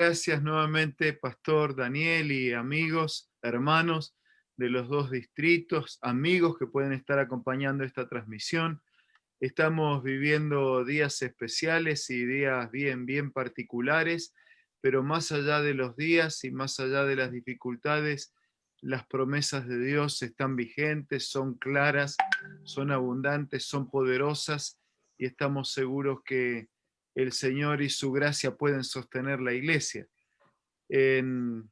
Gracias nuevamente, Pastor Daniel y amigos, hermanos de los dos distritos, amigos que pueden estar acompañando esta transmisión. Estamos viviendo días especiales y días bien particulares, pero más allá de los días y más allá de las dificultades, las promesas de Dios están vigentes, son claras, son abundantes, son poderosas y estamos seguros que el Señor y su gracia pueden sostener la iglesia. En,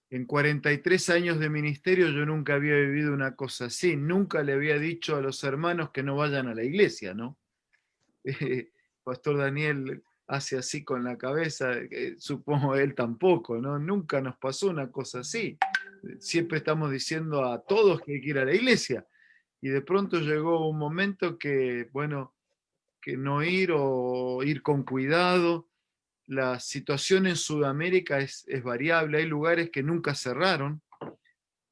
en 43 años de ministerio yo nunca había vivido una cosa así, nunca le había dicho a los hermanos que no vayan a la iglesia, ¿no? Pastor Daniel hace así con la cabeza, supongo él tampoco, ¿no? Nunca nos pasó una cosa así. Siempre estamos diciendo a todos que hay que ir a la iglesia. Y de pronto llegó un momento que, bueno, que no ir o ir con cuidado. La situación en Sudamérica es variable. Hay lugares que nunca cerraron.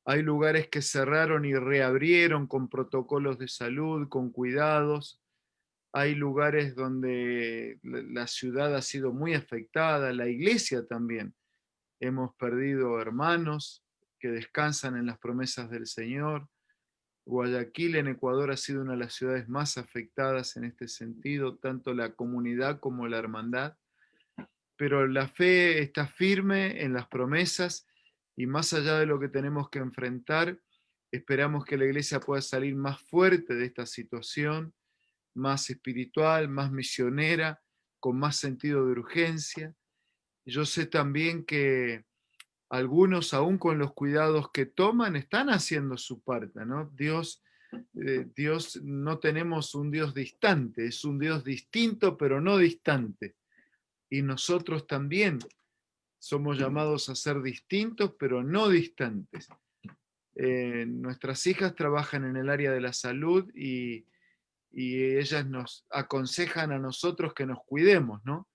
Hay lugares que cerraron y reabrieron con protocolos de salud, con cuidados. Hay lugares donde la ciudad ha sido muy afectada, la iglesia también. Hemos perdido hermanos que descansan en las promesas del Señor. Guayaquil en Ecuador ha sido una de las ciudades más afectadas en este sentido, tanto la comunidad como la hermandad. Pero la fe está firme en las promesas y más allá de lo que tenemos que enfrentar, esperamos que la iglesia pueda salir más fuerte de esta situación, más espiritual, más misionera, con más sentido de urgencia. Yo sé también que algunos, aún con los cuidados que toman, están haciendo su parte, ¿no? Dios, no tenemos un Dios distante, es un Dios distinto, pero no distante. Y nosotros también somos llamados a ser distintos, pero no distantes. Nuestras hijas trabajan en el área de la salud y ellas nos aconsejan a nosotros que nos cuidemos, ¿no?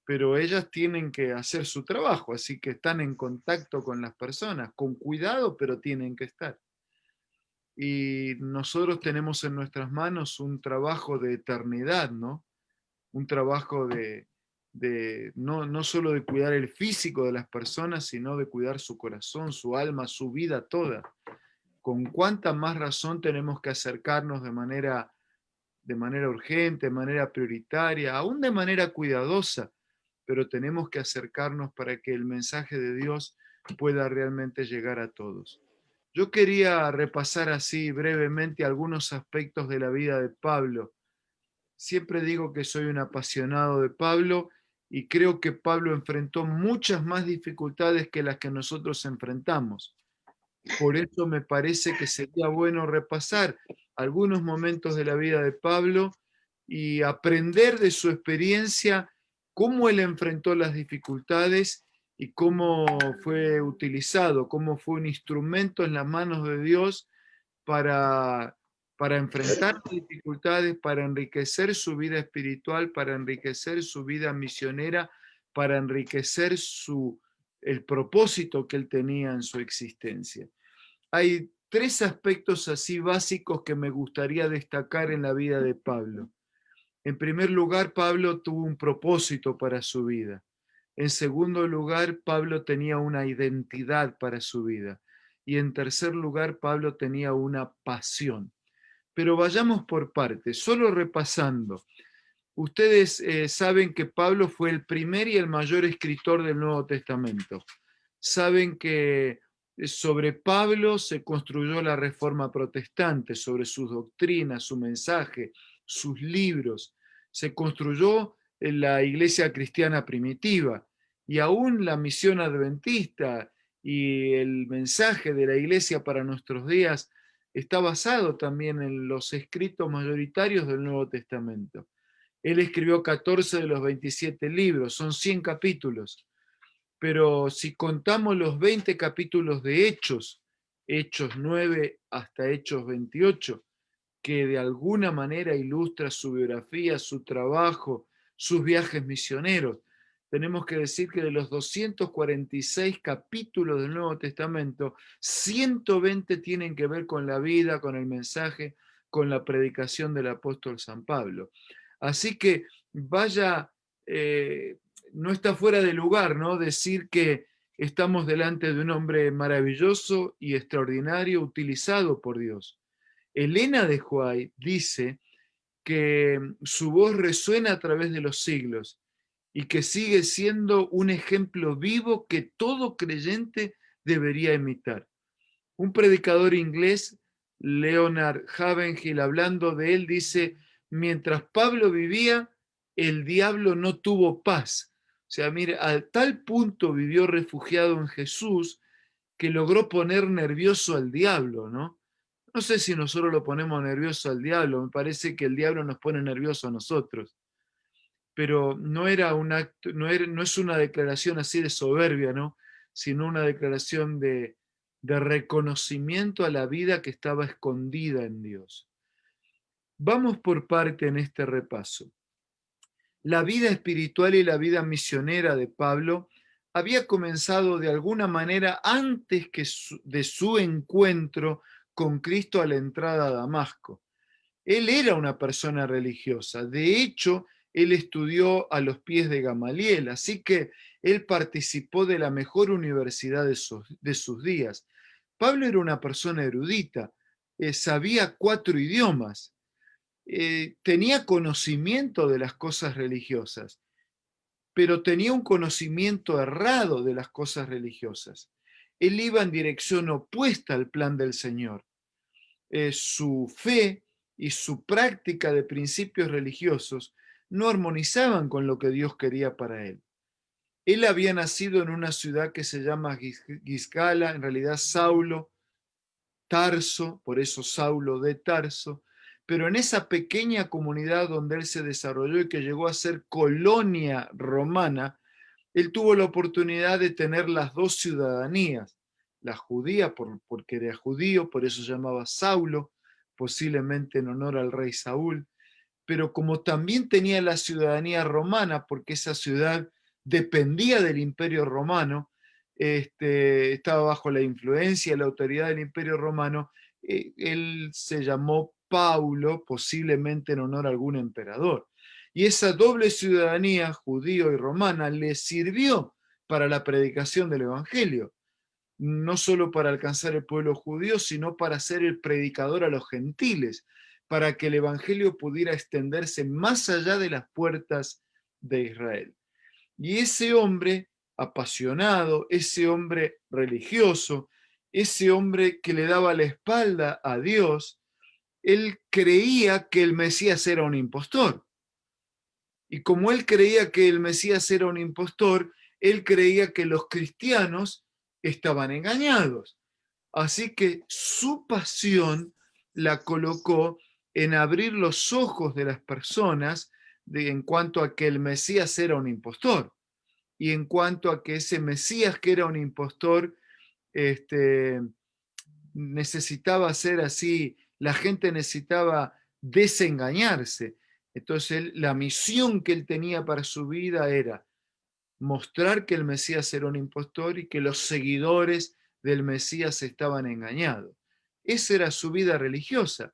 Pero ellas tienen que hacer su trabajo, así que están en contacto con las personas, con cuidado, pero tienen que estar. Y nosotros tenemos en nuestras manos un trabajo de eternidad, ¿no? Un trabajo de no solo de cuidar el físico de las personas, sino de cuidar su corazón, su alma, su vida toda. Con cuánta más razón tenemos que acercarnos de manera urgente, de manera prioritaria, aún de manera cuidadosa, pero tenemos que acercarnos para que el mensaje de Dios pueda realmente llegar a todos. Yo quería repasar así brevemente algunos aspectos de la vida de Pablo. Siempre digo que soy un apasionado de Pablo y creo que Pablo enfrentó muchas más dificultades que las que nosotros enfrentamos. Por eso me parece que sería bueno repasar algunos momentos de la vida de Pablo y aprender de su experiencia, cómo él enfrentó las dificultades y cómo fue utilizado, cómo fue un instrumento en las manos de Dios para, para enfrentar las dificultades, para enriquecer su vida espiritual, para enriquecer su vida misionera, para enriquecer el propósito que él tenía en su existencia. Hay tres aspectos así básicos que me gustaría destacar en la vida de Pablo. En primer lugar, Pablo tuvo un propósito para su vida. En segundo lugar, Pablo tenía una identidad para su vida. Y en tercer lugar, Pablo tenía una pasión. Pero vayamos por partes, solo repasando. Ustedes saben que Pablo fue el primer y el mayor escritor del Nuevo Testamento. Saben que sobre Pablo se construyó la Reforma Protestante, sobre sus doctrinas, su mensaje, sus libros. Se construyó la iglesia cristiana primitiva y aún la misión adventista y el mensaje de la iglesia para nuestros días está basado también en los escritos mayoritarios del Nuevo Testamento. Él escribió 14 de los 27 libros, son 100 capítulos, pero si contamos los 20 capítulos de Hechos, Hechos 9 hasta Hechos 28, que de alguna manera ilustra su biografía, su trabajo, sus viajes misioneros, tenemos que decir que de los 246 capítulos del Nuevo Testamento, 120 tienen que ver con la vida, con el mensaje, con la predicación del apóstol San Pablo. Así que vaya no está fuera de lugar, ¿no? Decir que estamos delante de un hombre maravilloso y extraordinario utilizado por Dios. Elena de Huay dice que su voz resuena a través de los siglos y que sigue siendo un ejemplo vivo que todo creyente debería imitar. Un predicador inglés, Leonard Ravenhill, hablando de él, dice: mientras Pablo vivía, el diablo no tuvo paz. O sea, mire, a tal punto vivió refugiado en Jesús que logró poner nervioso al diablo, ¿no? No sé si nosotros lo ponemos nervioso al diablo, me parece que el diablo nos pone nervioso a nosotros, pero no era un acto, no es una declaración así de soberbia, ¿no? Sino una declaración de reconocimiento a la vida que estaba escondida en Dios. Vamos por parte en este repaso. La vida espiritual y la vida misionera de Pablo había comenzado de alguna manera antes de su encuentro con Cristo a la entrada a Damasco. Él era una persona religiosa. De hecho, él estudió a los pies de Gamaliel, así que él participó de la mejor universidad de sus días. Pablo era una persona erudita, sabía 4 idiomas, tenía conocimiento de las cosas religiosas, pero tenía un conocimiento errado de las cosas religiosas. Él iba en dirección opuesta al plan del Señor. Su fe y su práctica de principios religiosos no armonizaban con lo que Dios quería para él. Él había nacido en una ciudad que se llama Giscala, en realidad Saulo, Tarso, por eso Saulo de Tarso, pero en esa pequeña comunidad donde él se desarrolló y que llegó a ser colonia romana, él tuvo la oportunidad de tener las 2 ciudadanías, la judía porque era judío, por eso se llamaba Saulo, posiblemente en honor al rey Saúl, pero como también tenía la ciudadanía romana, porque esa ciudad dependía del imperio romano, estaba bajo la influencia y la autoridad del imperio romano, él se llamó Paulo, posiblemente en honor a algún emperador. Y esa doble ciudadanía, judío y romana, le sirvió para la predicación del Evangelio, no solo para alcanzar el pueblo judío, sino para ser el predicador a los gentiles, para que el Evangelio pudiera extenderse más allá de las puertas de Israel. Y ese hombre apasionado, ese hombre religioso, ese hombre que le daba la espalda a Dios, él creía que el Mesías era un impostor. Y como él creía que el Mesías era un impostor, él creía que los cristianos estaban engañados. Así que su pasión la colocó en abrir los ojos de las personas en cuanto a que el Mesías era un impostor y en cuanto a que ese Mesías que era un impostor necesitaba ser así, la gente necesitaba desengañarse. Entonces la misión que él tenía para su vida era mostrar que el Mesías era un impostor y que los seguidores del Mesías estaban engañados. Esa era su vida religiosa.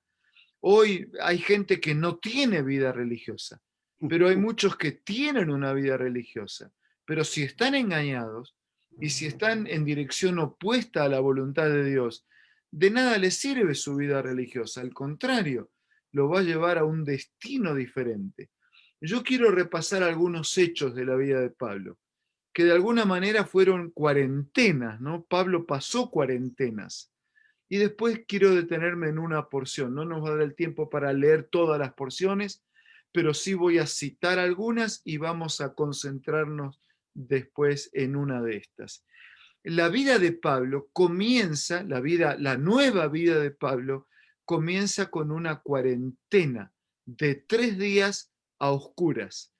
Hoy hay gente que no tiene vida religiosa, pero hay muchos que tienen una vida religiosa. Pero si están engañados y si están en dirección opuesta a la voluntad de Dios, de nada les sirve su vida religiosa. Al contrario, lo va a llevar a un destino diferente. Yo quiero repasar algunos hechos de la vida de Pablo, que de alguna manera fueron cuarentenas, ¿no? Pablo pasó cuarentenas. Y después quiero detenerme en una porción. No nos va a dar el tiempo para leer todas las porciones, pero sí voy a citar algunas y vamos a concentrarnos después en una de estas. La vida de Pablo comienza, la nueva vida de Pablo comienza con una cuarentena de 3 días a oscuras.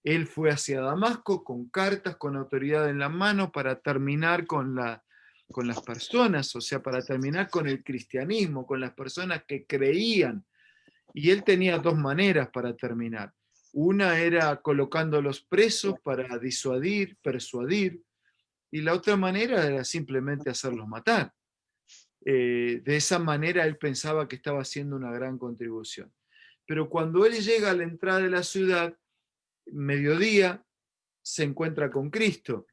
Él fue hacia Damasco con cartas, con autoridad en la mano para terminar con las personas, o sea, para terminar con el cristianismo, con las personas que creían. Y él tenía 2 maneras para terminar. Una era colocándolos presos para disuadir, persuadir, y la otra manera era simplemente hacerlos matar. De esa manera él pensaba que estaba haciendo una gran contribución. Pero cuando él llega a la entrada de la ciudad, mediodía, se encuentra con Cristo.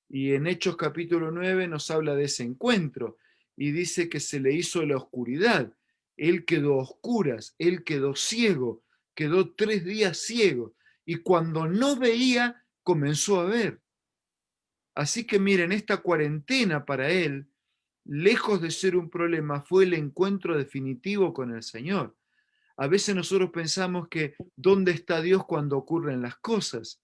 Y en Hechos capítulo 9 nos habla de ese encuentro y dice que se le hizo la oscuridad. Él quedó a oscuras, él quedó ciego, quedó 3 días ciego. Y cuando no veía, comenzó a ver. Así que miren, esta cuarentena para él, lejos de ser un problema, fue el encuentro definitivo con el Señor. A veces nosotros pensamos que ¿dónde está Dios cuando ocurren las cosas?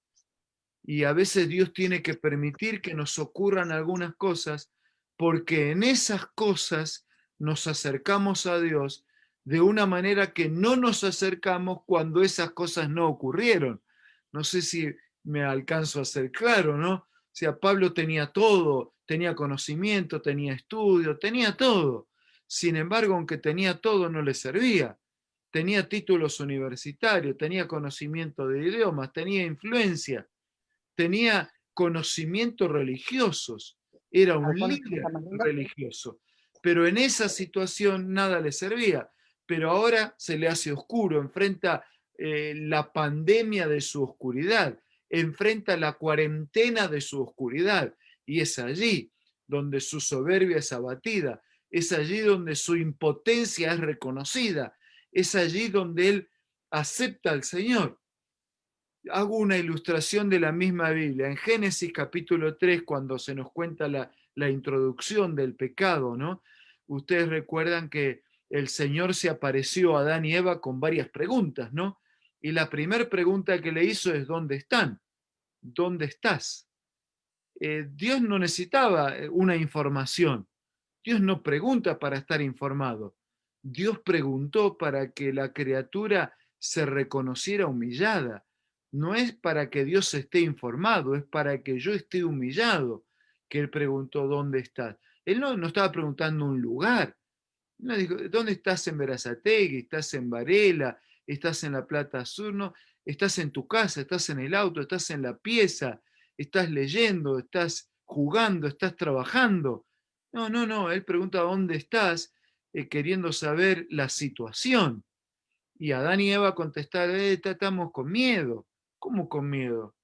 Y a veces Dios tiene que permitir que nos ocurran algunas cosas porque en esas cosas nos acercamos a Dios de una manera que no nos acercamos cuando esas cosas no ocurrieron. No sé si me alcanzo a ser claro, ¿no? O sea, Pablo tenía todo, tenía conocimiento, tenía estudio, tenía todo. Sin embargo, aunque tenía todo, no le servía. Tenía títulos universitarios, tenía conocimiento de idiomas, tenía influencia, tenía conocimientos religiosos, era un líder religioso, pero en esa situación nada le servía. Pero ahora se le hace oscuro, enfrenta la pandemia de su oscuridad, enfrenta la cuarentena de su oscuridad, y es allí donde su soberbia es abatida, es allí donde su impotencia es reconocida, es allí donde él acepta al Señor. Hago una ilustración de la misma Biblia. En Génesis capítulo 3, cuando se nos cuenta la introducción del pecado, ¿no? Ustedes recuerdan que el Señor se apareció a Adán y Eva con varias preguntas, ¿no? Y la primera pregunta que le hizo es: ¿dónde están? ¿Dónde estás? Dios no necesitaba una información. Dios no pregunta para estar informado. Dios preguntó para que la criatura se reconociera humillada. No es para que Dios esté informado, es para que yo esté humillado, que Él preguntó: ¿dónde estás? Él no estaba preguntando un lugar. No dijo: ¿dónde estás? En Berazategui, estás en Varela, estás en La Plata Sur, no, estás en tu casa, estás en el auto, estás en la pieza, estás leyendo, estás jugando, estás trabajando. No, no, no, él pregunta: ¿dónde estás? Queriendo saber la situación. Y Adán y Eva contestaron: estamos con miedo. ¿Cómo con miedo?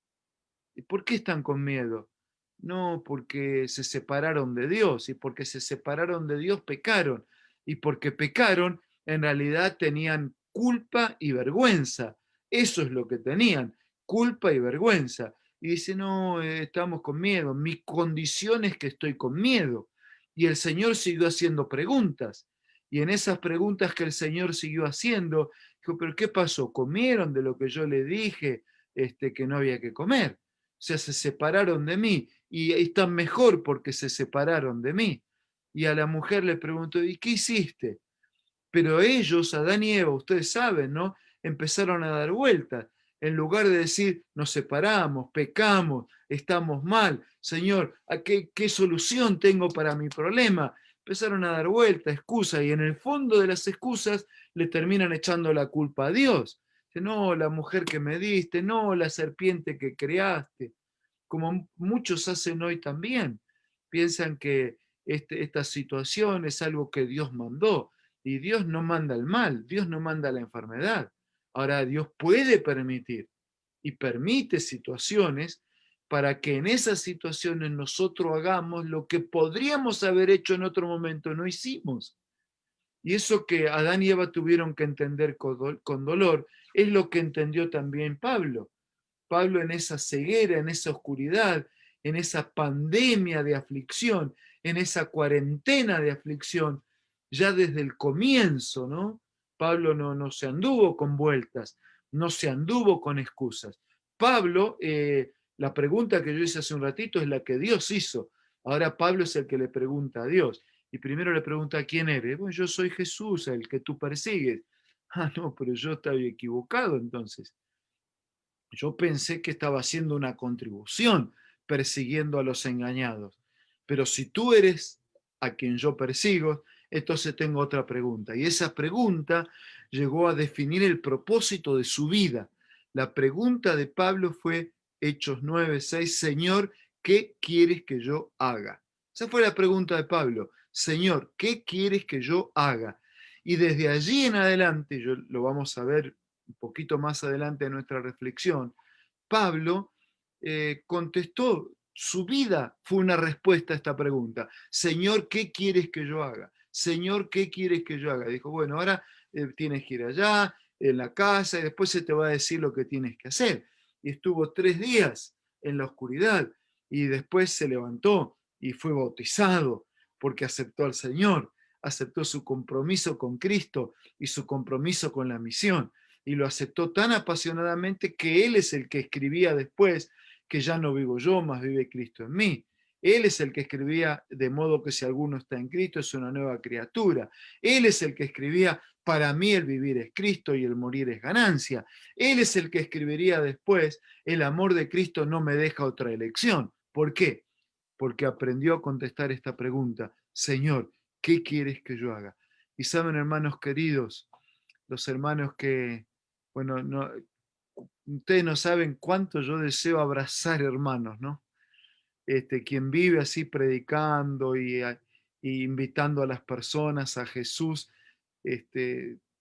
¿Y por qué están con miedo? No, porque se separaron de Dios, y porque se separaron de Dios pecaron, y porque pecaron en realidad tenían culpa y vergüenza. Eso es lo que tenían, culpa y vergüenza. Y dice: no, estamos con miedo, mi condición es que estoy con miedo. Y el Señor siguió haciendo preguntas, y en esas preguntas que el Señor siguió haciendo, dijo: ¿pero qué pasó? ¿Comieron de lo que yo le dije que no había que comer? O sea, se separaron de mí y están mejor porque se separaron de mí. Y a la mujer le preguntó: ¿y qué hiciste? Pero ellos, Adán y Eva, ustedes saben, ¿no? Empezaron a dar vueltas. En lugar de decir: nos separamos, pecamos, estamos mal, Señor, ¿qué solución tengo para mi problema? Empezaron a dar vueltas, excusas, y en el fondo de las excusas le terminan echando la culpa a Dios. Dice: no, la mujer que me diste, no, la serpiente que creaste, como muchos hacen hoy también. Piensan que esta situación es algo que Dios mandó, y Dios no manda el mal, Dios no manda la enfermedad. Ahora, Dios puede permitir y permite situaciones para que en esas situaciones nosotros hagamos lo que podríamos haber hecho en otro momento, no hicimos. Y eso que Adán y Eva tuvieron que entender con dolor es lo que entendió también Pablo. Pablo, en esa ceguera, en esa oscuridad, en esa pandemia de aflicción, en esa cuarentena de aflicción, ya desde el comienzo, ¿no? Pablo no se anduvo con vueltas, no se anduvo con excusas. Pablo, la pregunta que yo hice hace un ratito es la que Dios hizo. Ahora Pablo es el que le pregunta a Dios. Y primero le pregunta: ¿quién eres? Bueno, yo soy Jesús, el que tú persigues. Ah, no, pero yo estaba equivocado entonces. Yo pensé que estaba haciendo una contribución persiguiendo a los engañados. Pero si tú eres a quien yo persigo, entonces tengo otra pregunta. Y esa pregunta llegó a definir el propósito de su vida. La pregunta de Pablo fue Hechos 9:6: Señor, ¿qué quieres que yo haga? Esa fue la pregunta de Pablo. Señor, ¿qué quieres que yo haga? Y desde allí en adelante, lo vamos a ver un poquito más adelante en nuestra reflexión, Pablo contestó, su vida fue una respuesta a esta pregunta. Señor, ¿qué quieres que yo haga? Señor, ¿qué quieres que yo haga? Dijo, bueno, ahora tienes que ir allá, en la casa, y después se te va a decir lo que tienes que hacer. Y estuvo 3 días en la oscuridad, y después se levantó y fue bautizado, porque aceptó al Señor, aceptó su compromiso con Cristo y su compromiso con la misión. Y lo aceptó tan apasionadamente que Él es el que escribía después que ya no vivo yo, mas vive Cristo en mí. Él es el que escribía de modo que si alguno está en Cristo es una nueva criatura. Él es el que escribía, para mí el vivir es Cristo y el morir es ganancia. Él es el que escribiría después, el amor de Cristo no me deja otra elección. ¿Por qué? Porque aprendió a contestar esta pregunta: Señor, ¿qué quieres que yo haga? Y saben, hermanos queridos, los hermanos que, bueno, no, ustedes no saben cuánto yo deseo abrazar hermanos, ¿no? Quien vive así predicando y invitando a las personas a Jesús,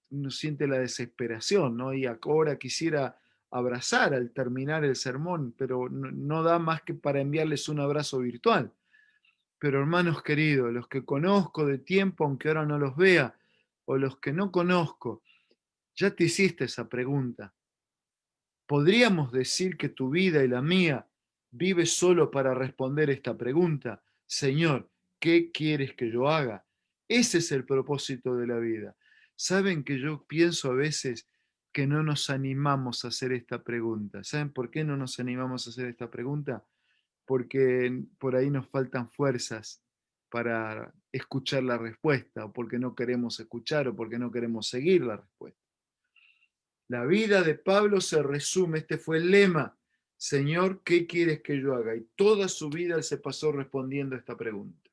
uno siente la desesperación, ¿no? Y ahora quisiera abrazar al terminar el sermón, pero no da más que para enviarles un abrazo virtual. Pero hermanos queridos, los que conozco de tiempo, aunque ahora no los vea, o los que no conozco, ya te hiciste esa pregunta. ¿Podríamos decir que tu vida y la mía vive solo para responder esta pregunta? Señor, ¿qué quieres que yo haga? Ese es el propósito de la vida. ¿Saben que yo pienso a veces que no nos animamos a hacer esta pregunta? ¿Saben por qué no nos animamos a hacer esta pregunta? Porque por ahí nos faltan fuerzas para escuchar la respuesta, o porque no queremos escuchar, o porque no queremos seguir la respuesta. La vida de Pablo se resume, este fue el lema: Señor, ¿qué quieres que yo haga? Y toda su vida él se pasó respondiendo a esta pregunta.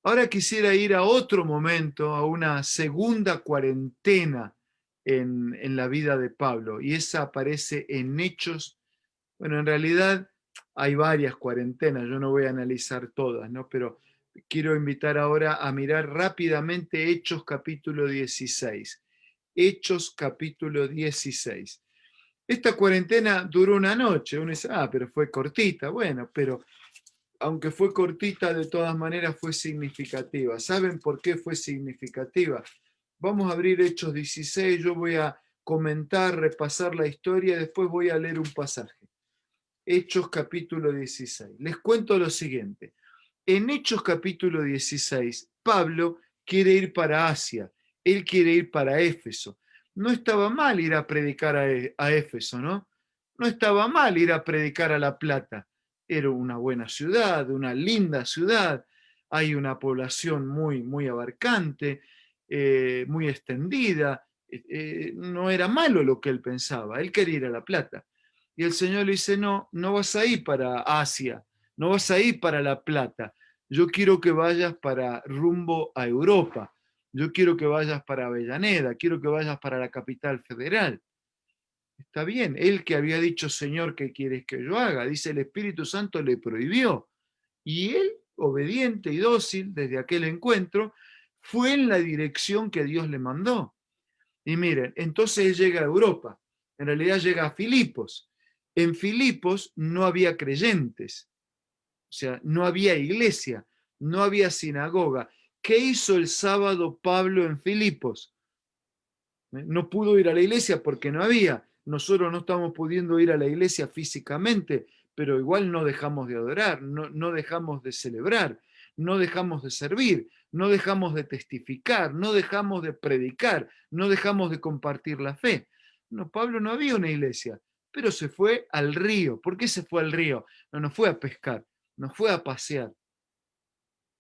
Ahora quisiera ir a otro momento, a una segunda cuarentena en la vida de Pablo, y esa aparece en Hechos. Bueno, en realidad hay varias cuarentenas, yo no voy a analizar todas, ¿no? Pero quiero invitar ahora a mirar rápidamente Hechos capítulo 16. Hechos capítulo 16. Esta cuarentena duró una noche. Uno dice, pero fue cortita. Bueno, pero aunque fue cortita, de todas maneras fue significativa. ¿Saben por qué fue significativa? Vamos a abrir Hechos 16, yo voy a comentar, repasar la historia, después voy a leer un pasaje. Hechos capítulo 16. Les cuento lo siguiente. En Hechos capítulo 16, Pablo quiere ir para Asia, él quiere ir para Éfeso. No estaba mal ir a predicar a Éfeso, ¿no? No estaba mal ir a predicar a La Plata. Era una buena ciudad, una linda ciudad, hay una población muy, muy abarcante, muy extendida. No era malo lo que él pensaba, él quería ir a La Plata. Y el Señor le dice, no, no vas a ir para Asia, no vas a ir para La Plata, yo quiero que vayas para rumbo a Europa, yo quiero que vayas para Avellaneda, quiero que vayas para la capital federal. Está bien, él que había dicho, Señor, ¿qué quieres que yo haga? Dice, el Espíritu Santo le prohibió. Y él, obediente y dócil desde aquel encuentro, fue en la dirección que Dios le mandó. Y miren, entonces él llega a Europa, en realidad llega a Filipos. En Filipos no había creyentes, o sea, no había iglesia, no había sinagoga. ¿Qué hizo el sábado Pablo en Filipos? No pudo ir a la iglesia porque no había. Nosotros no estamos pudiendo ir a la iglesia físicamente, pero igual no dejamos de adorar, no dejamos de celebrar, no dejamos de servir, no dejamos de testificar, no dejamos de predicar, no dejamos de compartir la fe. No, Pablo no había una iglesia, pero se fue al río. ¿Por qué se fue al río? No fue a pescar, no fue a pasear.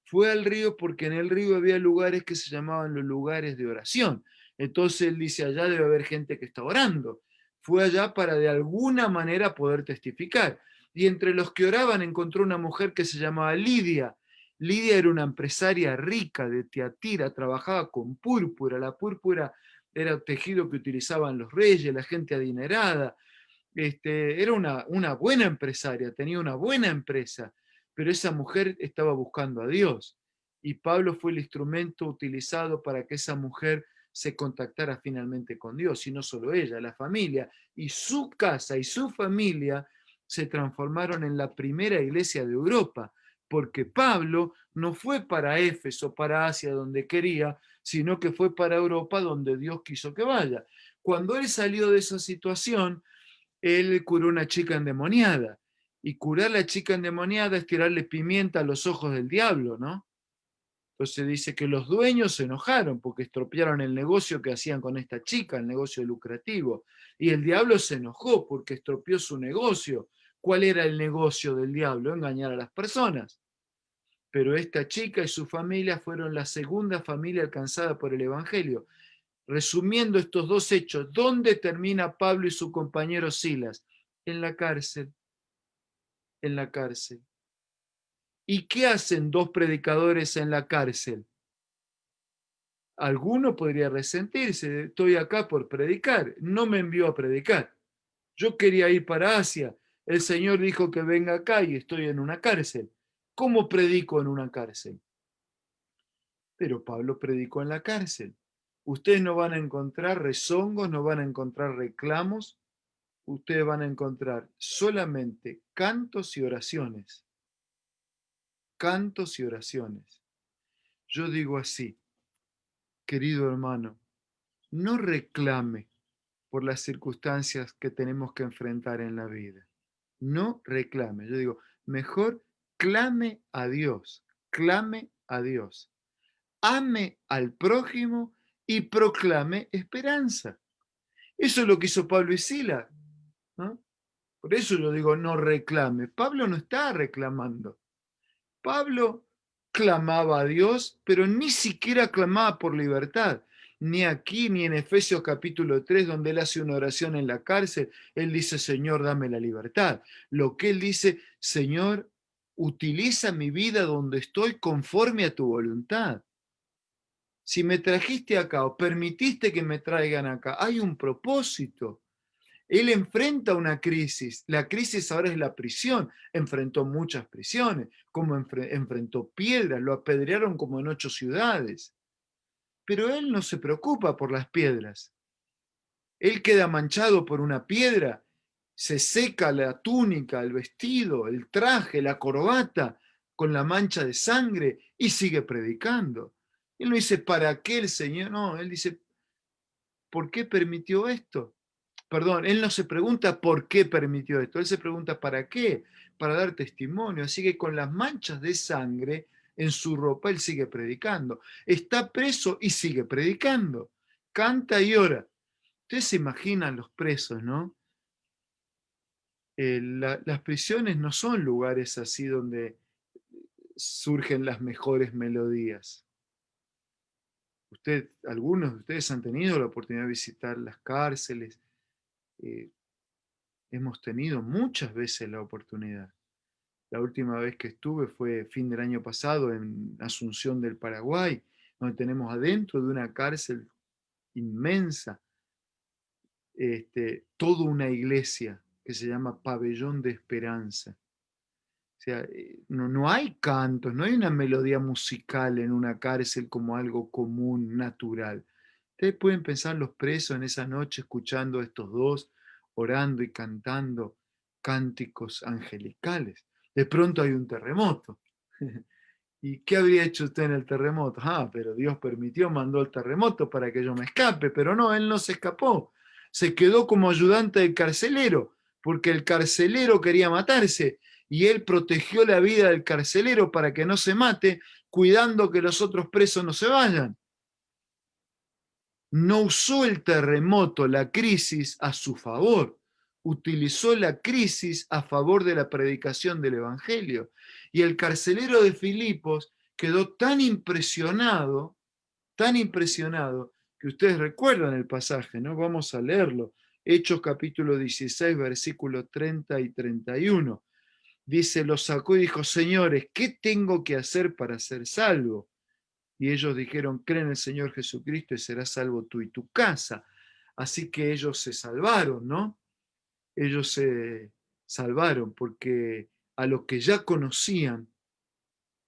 Fue al río porque en el río había lugares que se llamaban los lugares de oración. Entonces él dice, allá debe haber gente que está orando. Fue allá para de alguna manera poder testificar. Y entre los que oraban encontró una mujer que se llamaba Lidia. Lidia era una empresaria rica de Tiatira, trabajaba con púrpura. La púrpura era el tejido que utilizaban los reyes, la gente adinerada. Era una buena empresaria, tenía una buena empresa, pero esa mujer estaba buscando a Dios. Y Pablo fue el instrumento utilizado para que esa mujer se contactara finalmente con Dios, y no solo ella, la familia, y su casa y su familia se transformaron en la primera iglesia de Europa, porque Pablo no fue para Éfeso, para Asia, donde quería, sino que fue para Europa, donde Dios quiso que vaya. Cuando él salió de esa situación, él curó a una chica endemoniada. Y curar a la chica endemoniada es tirarle pimienta a los ojos del diablo, ¿no? Entonces dice que los dueños se enojaron porque estropearon el negocio que hacían con esta chica, el negocio lucrativo. Y el diablo se enojó porque estropeó su negocio. ¿Cuál era el negocio del diablo? Engañar a las personas. Pero esta chica y su familia fueron la segunda familia alcanzada por el Evangelio. Resumiendo estos dos hechos, ¿dónde termina Pablo y su compañero Silas? En la cárcel, en la cárcel. ¿Y qué hacen dos predicadores en la cárcel? Alguno podría resentirse, estoy acá por predicar, no me envió a predicar. Yo quería ir para Asia, el Señor dijo que venga acá y estoy en una cárcel. ¿Cómo predico en una cárcel? Pero Pablo predicó en la cárcel. Ustedes no van a encontrar rezongos, no van a encontrar reclamos, ustedes van a encontrar solamente cantos y oraciones. Cantos y oraciones. Yo digo así, querido hermano, no reclame por las circunstancias que tenemos que enfrentar en la vida. No reclame. Yo digo, mejor clame a Dios, clame a Dios. Ame al prójimo y proclame esperanza. Eso es lo que hizo Pablo y Silas, ¿no? Por eso yo digo, no reclame. Pablo no está reclamando. Pablo clamaba a Dios, pero ni siquiera clamaba por libertad. Ni aquí, ni en Efesios capítulo 3, donde él hace una oración en la cárcel, él dice, Señor, dame la libertad. Lo que él dice, Señor, utiliza mi vida donde estoy conforme a tu voluntad. Si me trajiste acá o permitiste que me traigan acá, hay un propósito. Él enfrenta una crisis. La crisis ahora es la prisión. Enfrentó muchas prisiones, como enfrentó piedras, lo apedrearon como en 8 ciudades. Pero él no se preocupa por las piedras. Él queda manchado por una piedra, se seca la túnica, el vestido, el traje, la corbata con la mancha de sangre y sigue predicando. Él no dice, ¿para qué el Señor? No, él dice, ¿por qué permitió esto? Perdón, él no se pregunta por qué permitió esto, él se pregunta para qué, para dar testimonio. Así que con las manchas de sangre en su ropa, él sigue predicando. Está preso y sigue predicando. Canta y ora. Ustedes se imaginan los presos, ¿no? Las prisiones no son lugares así donde surgen las mejores melodías. Algunos de ustedes han tenido la oportunidad de visitar las cárceles. Eh, Hemos tenido muchas veces la oportunidad. La última vez que estuve fue fin del año pasado en Asunción del Paraguay, donde tenemos adentro de una cárcel inmensa, toda una iglesia que se llama Pabellón de Esperanza. O sea, no hay cantos, no hay una melodía musical en una cárcel como algo común, natural. Ustedes pueden pensar los presos en esa noche escuchando a estos dos, orando y cantando cánticos angelicales. De pronto hay un terremoto. ¿Y qué habría hecho usted en el terremoto? Ah, pero Dios permitió, mandó el terremoto para que yo me escape, pero no, él no se escapó. Se quedó como ayudante del carcelero, porque el carcelero quería matarse y él protegió la vida del carcelero para que no se mate, cuidando que los otros presos no se vayan. No usó el terremoto, la crisis, a su favor. Utilizó la crisis a favor de la predicación del Evangelio. Y el carcelero de Filipos quedó tan impresionado, que ustedes recuerdan el pasaje, ¿no? Vamos a leerlo. Hechos capítulo 16, versículo 30 y 31. Dice, lo sacó y dijo, señores, ¿qué tengo que hacer para ser salvo? Y ellos dijeron, cree en el Señor Jesucristo y serás salvo tú y tu casa. Así que ellos se salvaron, ¿no? Ellos se salvaron porque a los que ya conocían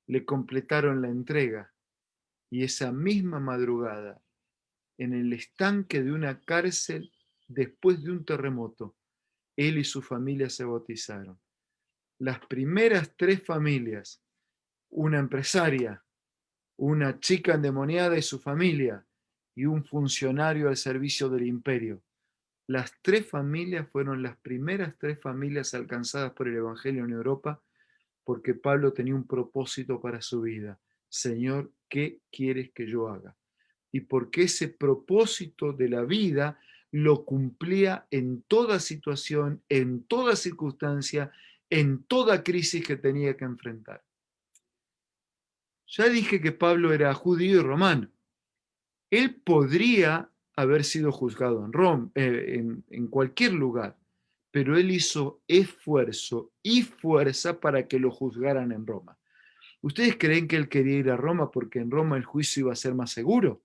le completaron la entrega. Y esa misma madrugada, en el estanque de una cárcel, después de un terremoto, él y su familia se bautizaron. Las primeras 3 familias, una empresaria, una chica endemoniada y su familia, y un funcionario al servicio del imperio. Las 3 familias fueron las primeras 3 familias alcanzadas por el Evangelio en Europa, porque Pablo tenía un propósito para su vida. Señor, ¿qué quieres que yo haga? Y porque ese propósito de la vida lo cumplía en toda situación, en toda circunstancia, en toda crisis que tenía que enfrentar. Ya dije que Pablo era judío y romano. Él podría haber sido juzgado en Roma, en cualquier lugar, pero él hizo esfuerzo y fuerza para que lo juzgaran en Roma. ¿Ustedes creen que él quería ir a Roma porque en Roma el juicio iba a ser más seguro?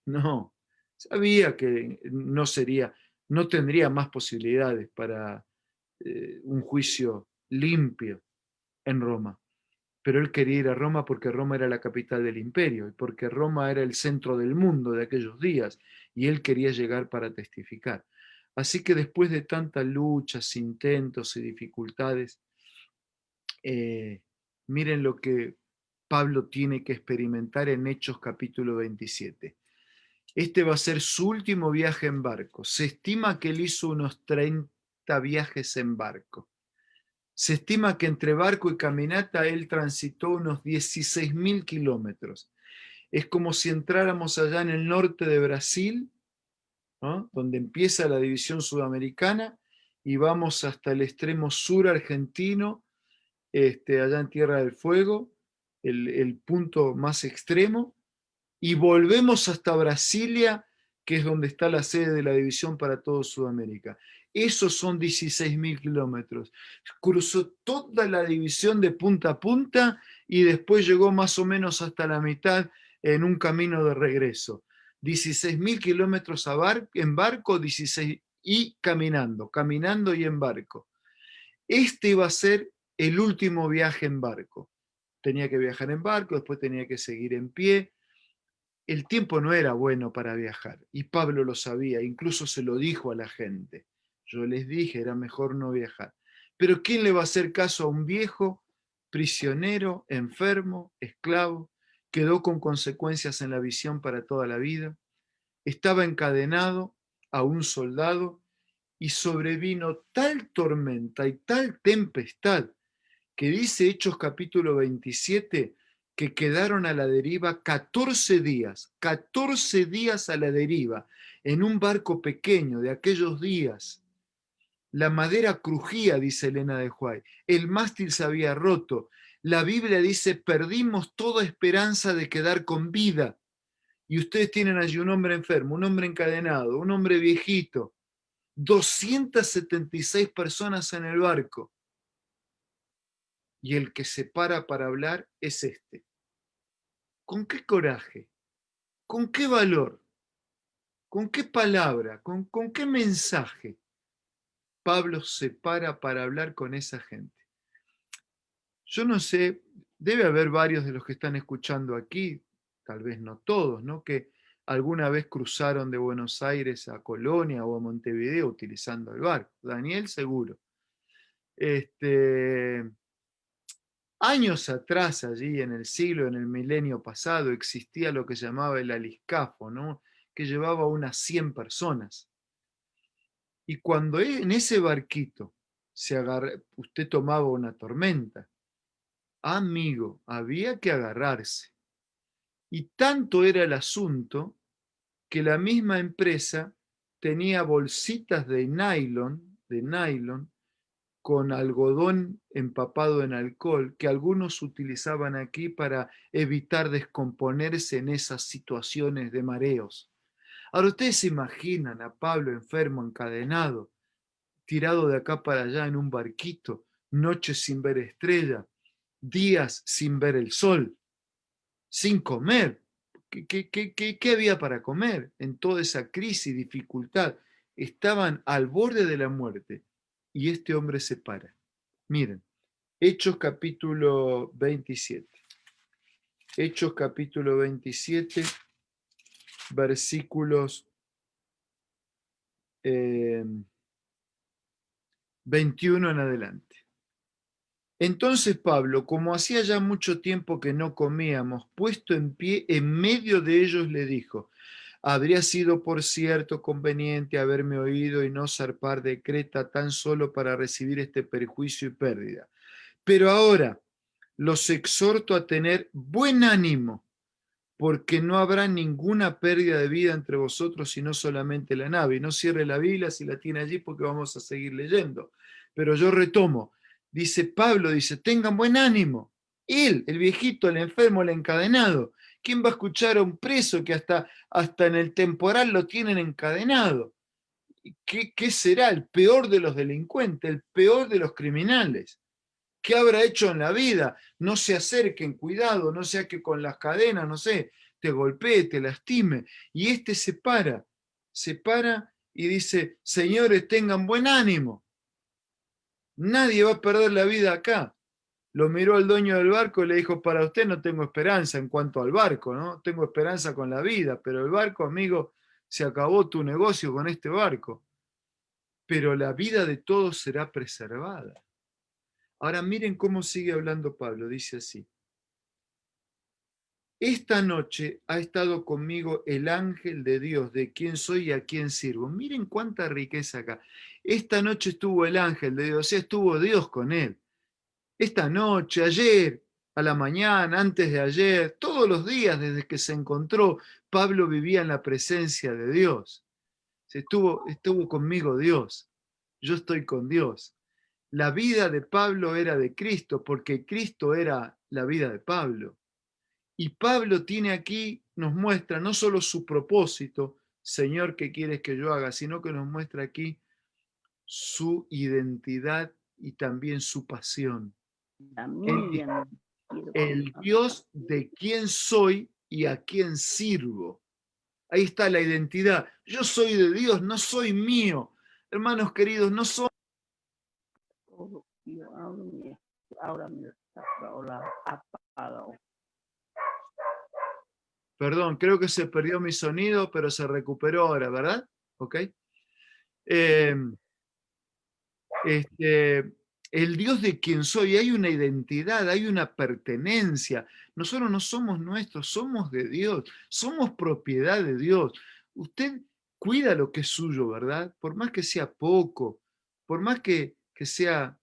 No, sabía que no tendría más posibilidades para un juicio limpio en Roma. Pero él quería ir a Roma porque Roma era la capital del imperio y porque Roma era el centro del mundo de aquellos días y él quería llegar para testificar. Así que después de tantas luchas, intentos y dificultades, eh, miren lo que Pablo tiene que experimentar en Hechos capítulo 27. Este va a ser su último viaje en barco. Se estima que él hizo unos 30 viajes en barco. Se estima que entre barco y caminata él transitó unos 16.000 kilómetros. Es como si entráramos allá en el norte de Brasil, ¿no?, donde empieza la división sudamericana, y vamos hasta el extremo sur argentino, allá en Tierra del Fuego, el punto más extremo, y volvemos hasta Brasilia, que es donde está la sede de la división para todo Sudamérica. Esos son 16.000 kilómetros. Cruzó toda la división de punta a punta y después llegó más o menos hasta la mitad en un camino de regreso. 16.000 kilómetros en barco, 16 y caminando y en barco. Este iba a ser el último viaje en barco. Tenía que viajar en barco, después tenía que seguir en pie. El tiempo no era bueno para viajar y Pablo lo sabía, incluso se lo dijo a la gente. Yo les dije, era mejor no viajar. Pero ¿quién le va a hacer caso a un viejo, prisionero, enfermo, esclavo? Quedó con consecuencias en la visión para toda la vida. Estaba encadenado a un soldado y sobrevino tal tormenta y tal tempestad que dice Hechos capítulo 27 que quedaron a la deriva 14 días a la deriva, en un barco pequeño de aquellos días. La madera crujía, dice Elena de Huay, el mástil se había roto. La Biblia dice, perdimos toda esperanza de quedar con vida. Y ustedes tienen allí un hombre enfermo, un hombre encadenado, un hombre viejito, 276 personas en el barco. Y el que se para hablar es este. ¿Con qué coraje? ¿Con qué valor? ¿Con qué palabra? ¿Con qué mensaje Pablo se para hablar con esa gente? Yo no sé, debe haber varios de los que están escuchando aquí, tal vez no todos, ¿no?, que alguna vez cruzaron de Buenos Aires a Colonia o a Montevideo utilizando el barco. Daniel seguro. Años atrás, allí en en el milenio pasado, existía lo que se llamaba el aliscafo, ¿no?, que llevaba unas 100 personas. Y cuando en ese barquito usted tomaba una tormenta, amigo, había que agarrarse. Y tanto era el asunto que la misma empresa tenía bolsitas de nylon con algodón empapado en alcohol, que algunos utilizaban aquí para evitar descomponerse en esas situaciones de mareos. Ahora ustedes se imaginan a Pablo enfermo, encadenado, tirado de acá para allá en un barquito, noches sin ver estrella, días sin ver el sol, sin comer. ¿Qué había para comer en toda esa crisis y dificultad? Estaban al borde de la muerte y este hombre se para. Miren, Hechos capítulo 27. Hechos capítulo 27, versículos 21 en adelante. Entonces Pablo, como hacía ya mucho tiempo que no comíamos, puesto en pie en medio de ellos, le dijo: habría sido por cierto conveniente haberme oído y no zarpar de Creta tan solo para recibir este perjuicio y pérdida. Pero ahora los exhorto a tener buen ánimo, porque no habrá ninguna pérdida de vida entre vosotros, sino solamente la nave. Y no cierre la Biblia si la tiene allí, porque vamos a seguir leyendo. Pero yo retomo. Dice Pablo, dice, tengan buen ánimo. Él, el viejito, el enfermo, el encadenado. ¿Quién va a escuchar a un preso que hasta en el temporal lo tienen encadenado? ¿Qué será? El peor de los delincuentes, el peor de los criminales. ¿Qué habrá hecho en la vida? No se acerquen, cuidado, no sea que con las cadenas, no sé, te golpee, te lastime. Y este se para y dice: señores, tengan buen ánimo. Nadie va a perder la vida acá. Lo miró al dueño del barco y le dijo: para usted no tengo esperanza en cuanto al barco, ¿no? Tengo esperanza con la vida, pero el barco, amigo, se acabó tu negocio con este barco. Pero la vida de todos será preservada. Ahora miren cómo sigue hablando Pablo, dice así: esta noche ha estado conmigo el ángel de Dios, de quien soy y a quien sirvo. Miren cuánta riqueza acá. Esta noche estuvo el ángel de Dios, o sea, estuvo Dios con él. Esta noche, ayer, a la mañana, antes de ayer, todos los días desde que se encontró, Pablo vivía en la presencia de Dios. Estuvo conmigo Dios. Yo estoy con Dios. La vida de Pablo era de Cristo, porque Cristo era la vida de Pablo. Y Pablo tiene aquí, nos muestra no solo su propósito, Señor, ¿qué quieres que yo haga?, sino que nos muestra aquí su identidad y también su pasión. El Dios de quién soy y a quién sirvo. Ahí está la identidad. Yo soy de Dios, no soy mío. Hermanos queridos, no soy... Perdón, creo que se perdió mi sonido, pero se recuperó ahora, ¿verdad? ¿Ok? El Dios de quien soy, hay una identidad, hay una pertenencia. Nosotros no somos nuestros, somos de Dios, somos propiedad de Dios. Usted cuida lo que es suyo, ¿verdad? Por más que sea poco, por más que sea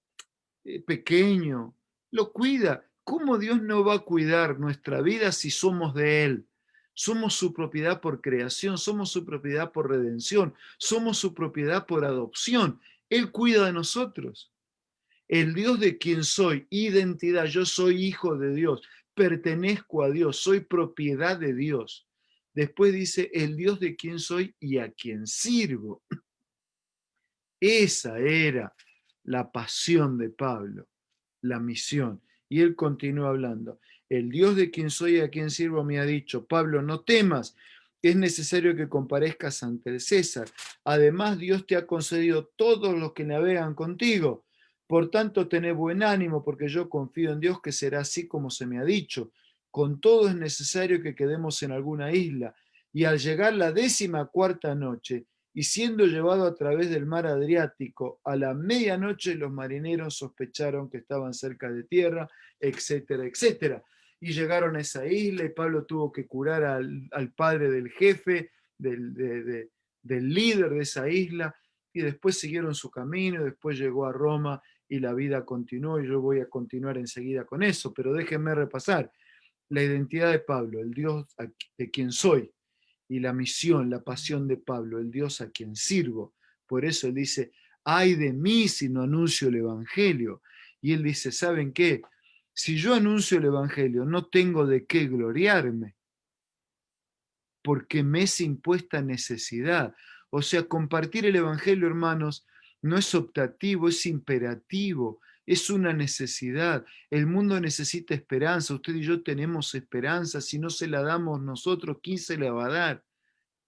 pequeño, lo cuida. ¿Cómo Dios no va a cuidar nuestra vida si somos de Él? Somos su propiedad por creación, somos su propiedad por redención, somos su propiedad por adopción. Él cuida de nosotros. El Dios de quien soy, identidad, yo soy hijo de Dios, pertenezco a Dios, soy propiedad de Dios. Después dice, el Dios de quien soy y a quien sirvo. Esa era la pasión de Pablo, la misión. Y él continúa hablando. El Dios de quien soy y a quien sirvo me ha dicho: Pablo, no temas, es necesario que comparezcas ante el César. Además, Dios te ha concedido todos los que navegan contigo. Por tanto, tened buen ánimo, porque yo confío en Dios que será así como se me ha dicho. Con todo es necesario que quedemos en alguna isla. Y al llegar la 14ª noche, y siendo llevado a través del mar Adriático, a la medianoche los marineros sospecharon que estaban cerca de tierra, etcétera, etcétera. Y llegaron a esa isla y Pablo tuvo que curar al padre del jefe, del líder de esa isla, y después siguieron su camino, y después llegó a Roma y la vida continuó, y yo voy a continuar enseguida con eso, pero déjenme repasar la identidad de Pablo, el Dios de quien soy, y la misión, la pasión de Pablo, el Dios a quien sirvo. Por eso él dice: ay de mí si no anuncio el Evangelio. Y él dice: ¿saben qué? Si yo anuncio el Evangelio, no tengo de qué gloriarme, porque me es impuesta necesidad. O sea, compartir el Evangelio, hermanos, no es optativo, es imperativo, es una necesidad. El mundo necesita esperanza, usted y yo tenemos esperanza. Si no se la damos nosotros, ¿quién se la va a dar?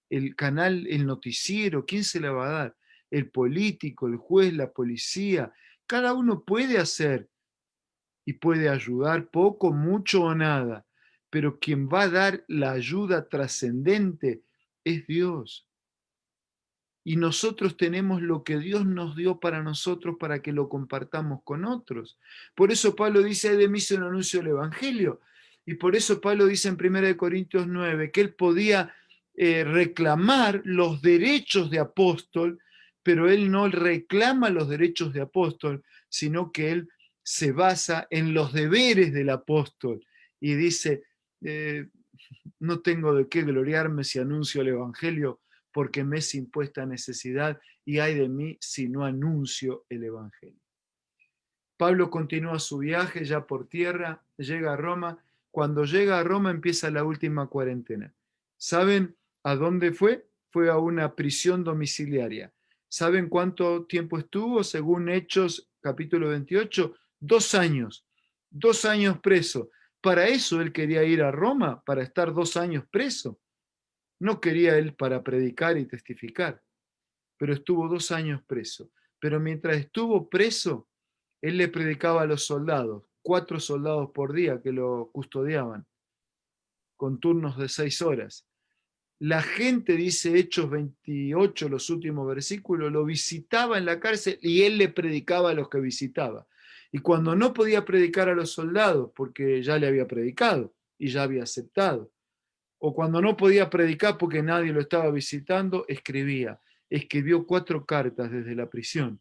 El canal, el noticiero, ¿quién se la va a dar? El político, el juez, la policía. Cada uno puede hacer y puede ayudar poco, mucho o nada, pero quien va a dar la ayuda trascendente es Dios. y nosotros tenemos lo que Dios nos dio para nosotros para que lo compartamos con otros. Por eso Pablo dice, ay de mí si no anuncio el Evangelio. Y por eso Pablo dice en 1 Corintios 9 que él podía reclamar los derechos de apóstol, pero él no reclama los derechos de apóstol, sino que él se basa en los deberes del apóstol y dice, no tengo de qué gloriarme si anuncio el Evangelio, porque me es impuesta necesidad y ay de mí si no anuncio el Evangelio. Pablo continúa su viaje ya por tierra, llega a Roma. Cuando llega a Roma empieza la última cuarentena. ¿Saben a dónde fue? Fue a una prisión domiciliaria. ¿Saben cuánto tiempo estuvo? Según Hechos capítulo 28, 2 años. 2 años preso. Para eso él quería ir a Roma, para estar 2 años preso. No quería él para predicar y testificar, pero estuvo 2 años preso. Pero mientras estuvo preso, él le predicaba a los soldados, 4 soldados por día que lo custodiaban, con turnos de 6 horas. La gente, dice Hechos 28, los últimos versículos, lo visitaba en la cárcel y él le predicaba a los que visitaba. Y cuando no podía predicar a los soldados, porque ya le había predicado y ya había aceptado, o cuando no podía predicar porque nadie lo estaba visitando, escribía. Escribió 4 cartas desde la prisión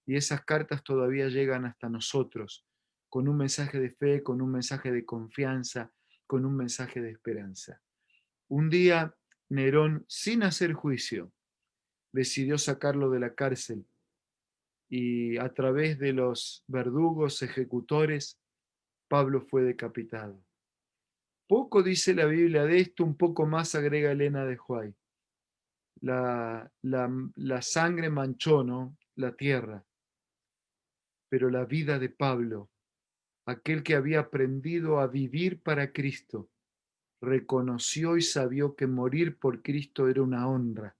y esas cartas todavía llegan hasta nosotros, con un mensaje de fe, con un mensaje de confianza, con un mensaje de esperanza. Un día Nerón, sin hacer juicio, decidió sacarlo de la cárcel y a través de los verdugos, ejecutores, Pablo fue decapitado. Poco dice la Biblia de esto, un poco más agrega Elena de Huay. La sangre manchó, ¿no?, la tierra, pero la vida de Pablo, aquel que había aprendido a vivir para Cristo, reconoció y sabió que morir por Cristo era una honra.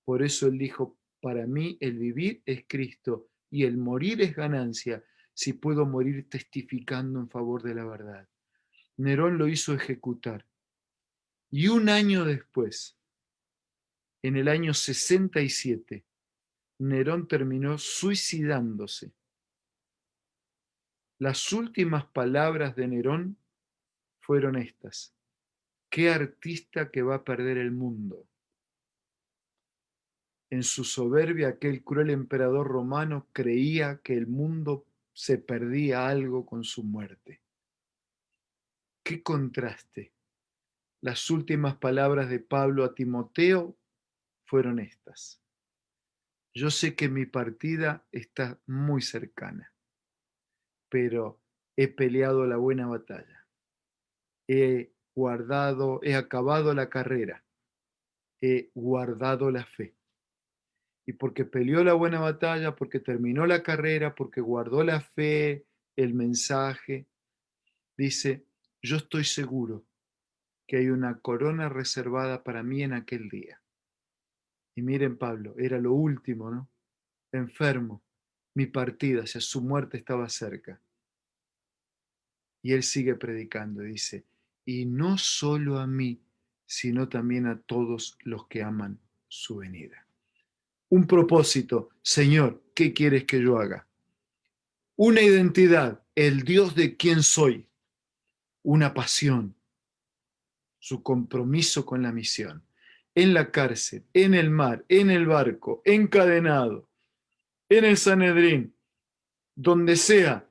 Por eso él dijo, para mí el vivir es Cristo y el morir es ganancia si puedo morir testificando en favor de la verdad. Nerón lo hizo ejecutar. Y un año después, en el año 67, Nerón terminó suicidándose. Las últimas palabras de Nerón fueron estas: ¿qué artista que va a perder el mundo? En su soberbia, aquel cruel emperador romano creía que el mundo se perdía algo con su muerte. ¡Qué contraste! Las últimas palabras de Pablo a Timoteo fueron estas: yo sé que mi partida está muy cercana, pero he peleado la buena batalla, he acabado la carrera, he guardado la fe. Y porque peleó la buena batalla, porque terminó la carrera, porque guardó la fe, el mensaje, dice, yo estoy seguro que hay una corona reservada para mí en aquel día. Y miren, Pablo, era lo último, ¿no? Enfermo, mi partida, o sea, su muerte estaba cerca. Y él sigue predicando, dice, y no solo a mí, sino también a todos los que aman su venida. Un propósito, Señor, ¿qué quieres que yo haga? Una identidad, el Dios de quien soy. Una pasión, su compromiso con la misión. En la cárcel, en el mar, en el barco, encadenado, en el Sanedrín, donde sea,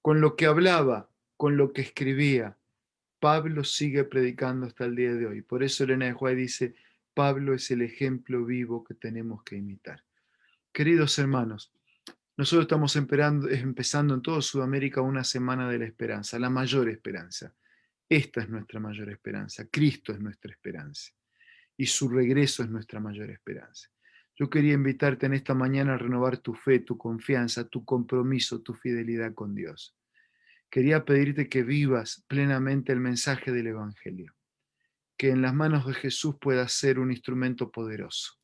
con lo que hablaba, con lo que escribía, Pablo sigue predicando hasta el día de hoy. Por eso Elena de White dice, Pablo es el ejemplo vivo que tenemos que imitar. Queridos hermanos, nosotros estamos empezando en toda Sudamérica una semana de la esperanza, la mayor esperanza. Esta es nuestra mayor esperanza. Cristo es nuestra esperanza. Y su regreso es nuestra mayor esperanza. Yo quería invitarte en esta mañana a renovar tu fe, tu confianza, tu compromiso, tu fidelidad con Dios. Quería pedirte que vivas plenamente el mensaje del Evangelio, que en las manos de Jesús puedas ser un instrumento poderoso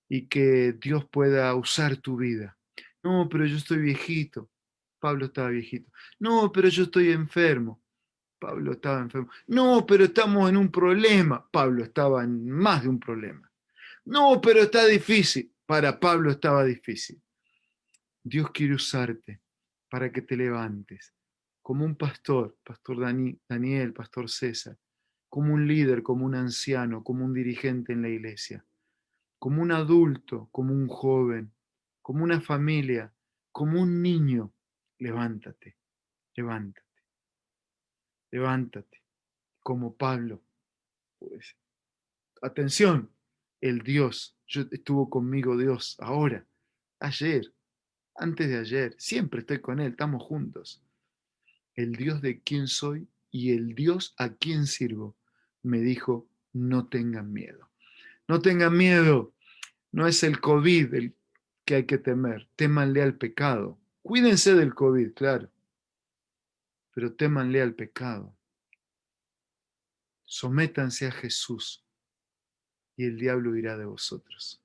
y que Dios pueda usar tu vida. No, pero yo estoy viejito. Pablo estaba viejito. No, pero yo estoy enfermo. Pablo estaba enfermo. No, pero estamos en un problema. Pablo estaba en más de un problema. No, pero está difícil. Para Pablo estaba difícil. Dios quiere usarte para que te levantes como un pastor, Daniel, pastor César, como un líder, como un anciano, como un dirigente en la iglesia, como un adulto, como un joven, como una familia, como un niño. Levántate, levántate, levántate, como Pablo. Pues, atención, el Dios, yo estuvo conmigo Dios ahora, ayer, antes de ayer, siempre estoy con Él, estamos juntos. El Dios de quien soy y el Dios a quien sirvo me dijo, no tengan miedo. No tengan miedo, no es el COVID el que hay que temer, témanle al pecado. Cuídense del COVID, claro, pero témanle al pecado. Sométanse a Jesús y el diablo irá de vosotros.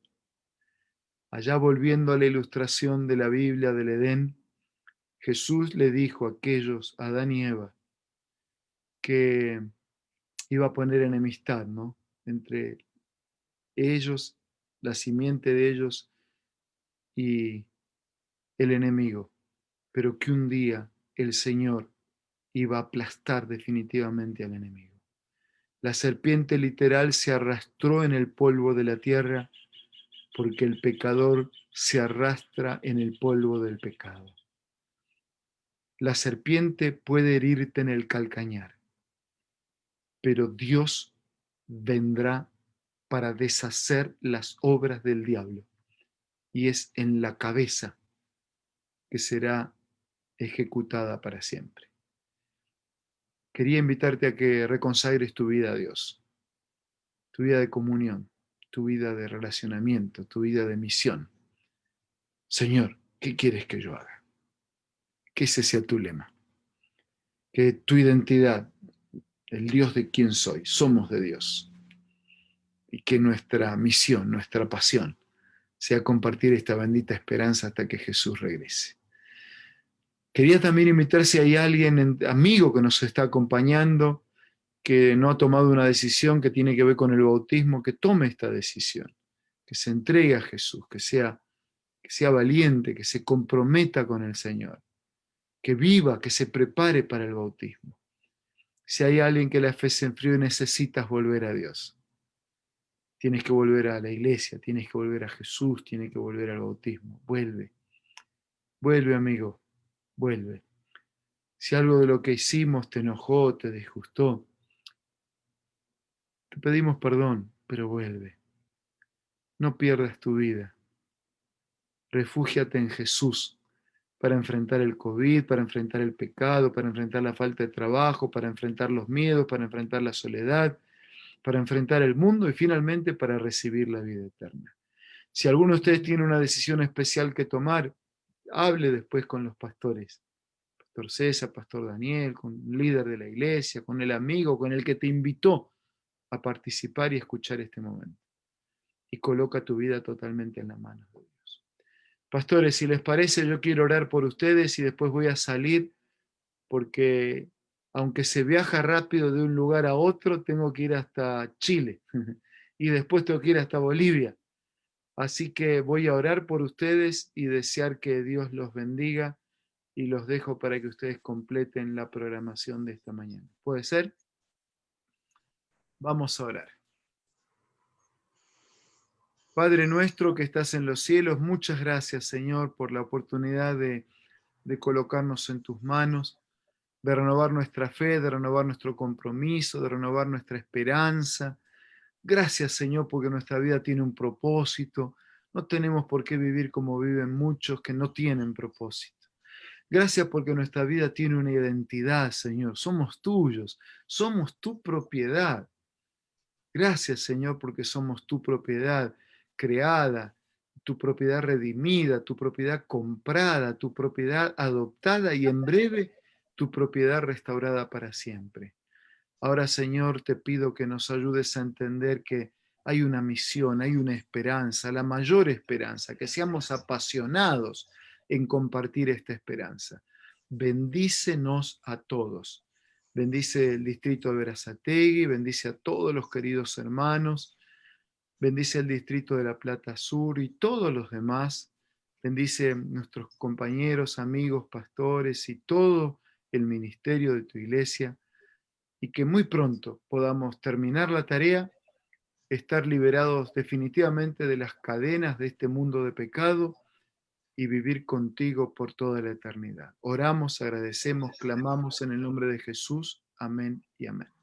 Allá volviendo a la ilustración de la Biblia del Edén, Jesús le dijo a aquellos, a Adán y Eva, que iba a poner enemistad, ¿no? Entre ellos, la simiente de ellos y el enemigo, pero que un día el Señor iba a aplastar definitivamente al enemigo. La serpiente literal se arrastró en el polvo de la tierra porque el pecador se arrastra en el polvo del pecado. La serpiente puede herirte en el calcañar, pero Dios vendrá para deshacer las obras del diablo y es en la cabeza que será ejecutada para siempre. Quería invitarte a que reconsagres tu vida a Dios, tu vida de comunión, tu vida de relacionamiento, tu vida de misión. Señor, ¿qué quieres que yo haga? Que ese sea tu lema, que tu identidad, el Dios de quien soy, somos de Dios, y que nuestra misión, nuestra pasión, sea compartir esta bendita esperanza hasta que Jesús regrese. Quería también invitar si hay alguien, amigo que nos está acompañando, que no ha tomado una decisión que tiene que ver con el bautismo, que tome esta decisión, que se entregue a Jesús, que sea valiente, que se comprometa con el Señor, que viva, que se prepare para el bautismo. Si hay alguien que la fe se enfrió y necesitas volver a Dios, tienes que volver a la iglesia, tienes que volver a Jesús, tienes que volver al bautismo. Vuelve, vuelve amigo, vuelve. Si algo de lo que hicimos te enojó, te disgustó, te pedimos perdón, pero vuelve. No pierdas tu vida. Refúgiate en Jesús para enfrentar el COVID, para enfrentar el pecado, para enfrentar la falta de trabajo, para enfrentar los miedos, para enfrentar la soledad, para enfrentar el mundo y finalmente para recibir la vida eterna. Si alguno de ustedes tiene una decisión especial que tomar, hable después con los pastores. Pastor César, Pastor Daniel, con un líder de la iglesia, con el amigo, con el que te invitó a participar y escuchar este momento. Y coloca tu vida totalmente en las manos de Dios. Pastores, si les parece, yo quiero orar por ustedes y después voy a salir porque aunque se viaja rápido de un lugar a otro, tengo que ir hasta Chile y después tengo que ir hasta Bolivia. Así que voy a orar por ustedes y desear que Dios los bendiga y los dejo para que ustedes completen la programación de esta mañana. ¿Puede ser? Vamos a orar. Padre nuestro que estás en los cielos, muchas gracias, Señor, por la oportunidad de colocarnos en tus manos, de renovar nuestra fe, de renovar nuestro compromiso, de renovar nuestra esperanza. Gracias, Señor, porque nuestra vida tiene un propósito. No tenemos por qué vivir como viven muchos que no tienen propósito. Gracias porque nuestra vida tiene una identidad, Señor. Somos tuyos, somos tu propiedad. Gracias, Señor, porque somos tu propiedad creada, tu propiedad redimida, tu propiedad comprada, tu propiedad adoptada y en breve tu propiedad restaurada para siempre. Ahora, Señor, te pido que nos ayudes a entender que hay una misión, hay una esperanza, la mayor esperanza, que seamos apasionados en compartir esta esperanza. Bendícenos a todos. Bendice el distrito de Berazategui, bendice a todos los queridos hermanos. Bendice el distrito de La Plata Sur y todos los demás. Bendice nuestros compañeros, amigos, pastores y todo el ministerio de tu iglesia. Y que muy pronto podamos terminar la tarea, estar liberados definitivamente de las cadenas de este mundo de pecado y vivir contigo por toda la eternidad. Oramos, agradecemos, clamamos en el nombre de Jesús. Amén y amén.